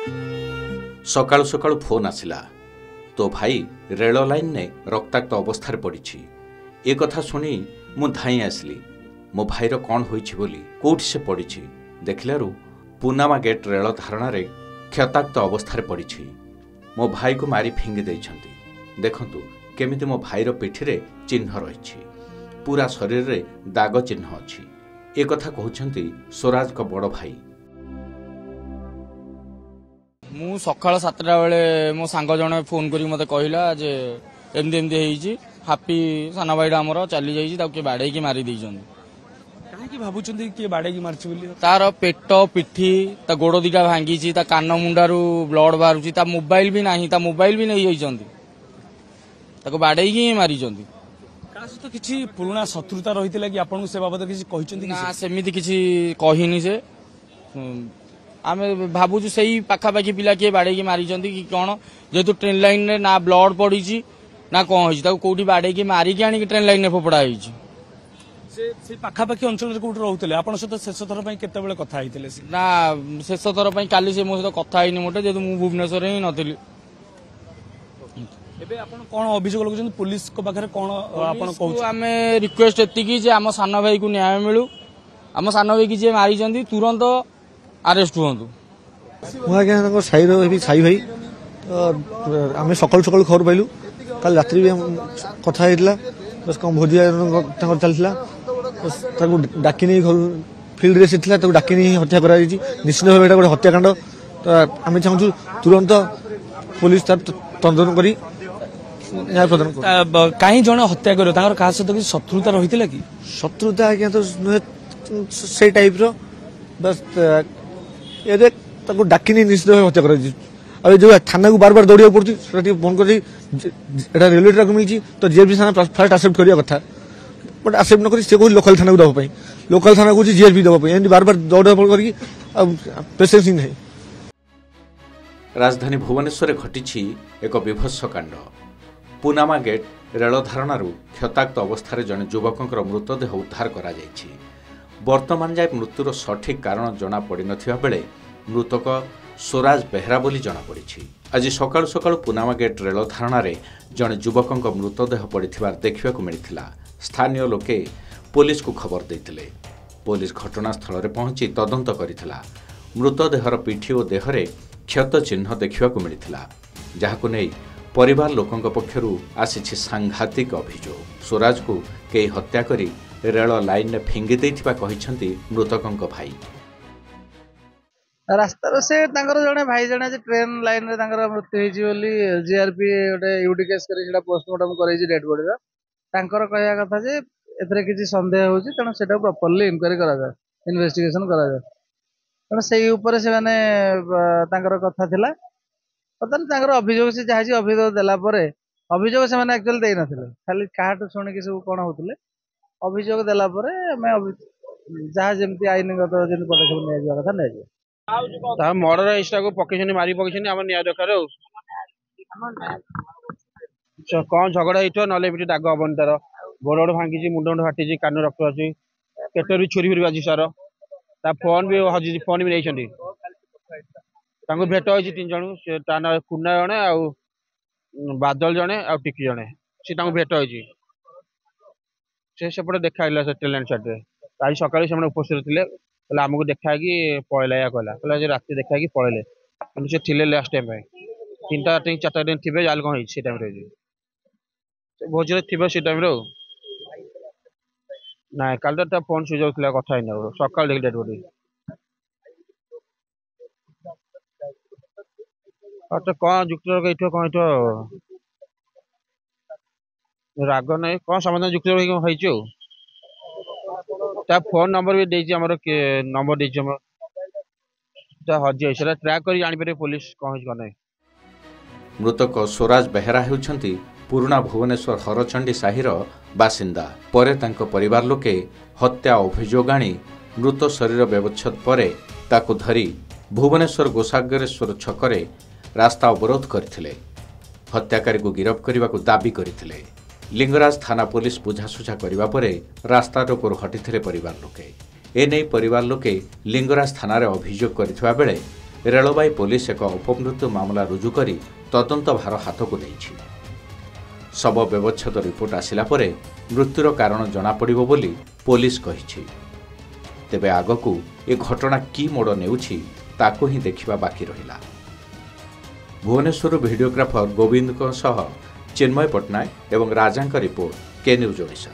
सकाळु सकाळु phone आसिला तो भाई rail line ने रक्ताक्त अवस्था पड़ी। ए कथा शुणी मु धाई आसली मो भाईर कौन होइछि बोली कोठी से पड़ी। देखिलारु पुनामा गेट रेल धारणा रे क्षताक्त अवस्था पड़ी। मो भाई को मारी फिंगी देइछंती। देखंतु केमिति मो भाईर पिठिरे चिन्ह रहिछि, पूरा शरीर रे दाग चिन्ह अछि। ए कथा कहउछंती स्वराज को बड़ भाई। मु सकाळ 7टा बेले मो सांग जणे फोन करी मते कहिला जे एमदी एमदी हेइछि, हापी साना भाईडा हमर चली जाइछि, ताके बाडे की मारी देइछंती। काहे की भाबुछंती के बाडे की मारछि बोली? तार पेट पिठी ता गोड़ दिटा भांगीछि, ता कान मुंडारू ब्लड बाहरुछि, ता मोबाइल भी नाही, ता मोबाइल भी नै जाइछंती, ताको बाडे की मारिछंती। कास तो किछि पुराना शत्रुता रहितला कि आपन से बाबत किछि कहिछंती कि? ना सेमिति किछि कहिनी से। आमे भाबुछु सेही पाखापाखी पिला किए बाड़े की मारी कि कौन, जेहेतु ट्रेन लाइन रे ना ब्लड पड़ी ना कौन हो कौटी बाड़े की मारिकी आनी ट्रेन लाइन में फोपड़ा से पाखापाखी अंचल कौट रोते आपन सहित शेष थर केत कथा ना शेष थर काली से मो सहित कथा होनी मोटे, जेहेतु मु भुवनेश्वर ही नथिली। एबे आपण कोन अभियोग लगुछन पुलिस को पाखरे कोन आपण कहू? आमे रिक्वेस्ट एतिकी जे आम सान भाई को न्याय मिलू, आम सान भाई की जे मारी तुरंत अरेस्ट हुंतु। मुझे साई भाई तो आम सकाल सकाल खबर पाइलु, कल रात्रि भी कथा होता बस कम भोजी चलता डाक नहीं फिल्ड रे डाक नहीं हत्या कर निश्चित भाव गोटे हत्याकांड। तो आम चाहूँ तुरंत पुलिस तार तदन कर न्याय प्रदान कर। कहीं जन हत्या कर सहित किसी शत्रुता रही कि? शत्रुता आज्ञा तो नुहे से टाइप रो बस ये डाक नहीं निश्चित भाव हत्या कर। जो थाना को बार बार दौड़ा पड़ी फोन कर रेलवे ट्रैक मिली तो जीआरपी थाना फास्ट आक्सेप्ट करने कथा, बट आक्सेप्ट नक से लोकल थाना को देवाई, लोकल थाना को जीआरपी देवाई बार बार दौड़ा पेसेंस ही नहीं। राजधानी भुवनेश्वर घटी एक विभत्स कांड। पुनामा गेट रेल धारणारू क्षताक्त अवस्था जड़े युवक मृतदेह उद्धार करा जायछि। वर्तमान जाए मृत्युर सठिक कारण जना पड़ी नथिबा बेले मृतक स्वराज बेहरा बोली जना पड़ी। आज सकाळु सकाळु पुनामा गेट रेल धारणा रे जड़े युवक मृतदेह पड़िथिबार देखिबाकू मिलिथिला। स्थानीय लोके पुलिस को खबर देइथिले। पुलिस घटनास्थल रे पहुंची तदंत करिथिला। मृतदेहर पिठी और देहरे क्षत चिन्ह देखिबाकू मिलिथिला, जाहाकू नै परिवार लोकंक पक्षरु आसीछि सांघातिक अभियोग। स्वराज को केही हत्या करी रेल लाइन ने फिंगी देइथिबा कहिसंती मृतकंक भाई। रास्तार से जड़े भाई जड़े ट्रेन लाइन रे मृत्यु होइछि बोली जीआरपी गोटे यूडी केस करी पोस्टमार्टम करैछि डेड बॉडी रो। तांकर कहया कथा जे एथरे किछि संदेह होछि, तेणु सेटा प्रॉपर्ली इंक्वायरी करा जाय, इन्वेस्टिगेशन करा जाय। तेणु सेही ऊपर से माने तांकर कथा थिला। पतन तांकर अभियोग से जहाजी अभियोग देला परे अभियोग से माने एक्चुअली देइ नथिले, खाली काहाटू सुनि कि सब कोन होतले अभियोग देला परे मैं जहा जेमती आईनगत जेन पदक्षेप नै जा कथा नै जा मर्डर इष्टा को पकेछनी मारी पकेछनी आम न्याय दरकार। कौन झगड़ा हो ना दाग हबन, तार गोड़ गोड़ भांगी मुंड फाटी कान रक्त अच्छी पेट भी छुरी फुरी बाजी सार फोन भी हजि फोन भी नहीं भेट हो 3 जन से कुना जड़े बादल जड़े आ टिकी जड़े सी भेट हो सेपटे देखा से ट्रेन साइड में आज सकाल से उपस्थित थे आमको देखा कि पड़ेला या कहला राति देखा कि पड़े से थे लास्ट टाइम 3टा 4टा दिन थे जाल कौन से टाइम भोज थे से टाइम ना कल तो फोन स्विच ऑफ कथा सकाल देख डेड बॉडी कौन जुक्त कौन राग ना कौन समाधान जुक्त फोन नंबर भी देछि हमर के नंबर देछि हमर हजि से ट्रैक कर जानि पारे पुलिस कौन नै। मृतक स्वराज बेहरा हेउछंती पुराना भुवनेश्वर हरचंडी साहिर बासिंदा। परे तांको परिवार लोके हत्या अभियोग आनी मृत शरीर व्यवच्छेद परे ताकु धरी भुवनेश्वर गोसागरेश्वर छकरे रास्ता अवरोध करथिले। हत्याकारी को गिरफ करने को दाबी करथिले। लिंगराज थाना पुलिस बुझासुझा करबा परे रास्ता रोकोर हटिथिले परिवार लोके। एने परिवार लोके लिंगराज थाना रे अभियोग करथिबा बेले रेलवाई पुलिस एक अपमृत्यु मामला रुजु करी तदंत भार हाथ को नहीं। शव व्यवच्छेद रिपोर्ट आसिला परे मृत्युर कारण जनापड़िबो बोली पुलिस कहिछि। तेबे आगकू ए घटना की मोड़ नेउछि ताकू ही देखिबा बाकी रहिला। भुवनेश्वर भिडियोग्राफर गोविंद चिन्मय पट्टनायक एवं राजा रिपोर्ट के न्यूज ओडिशा।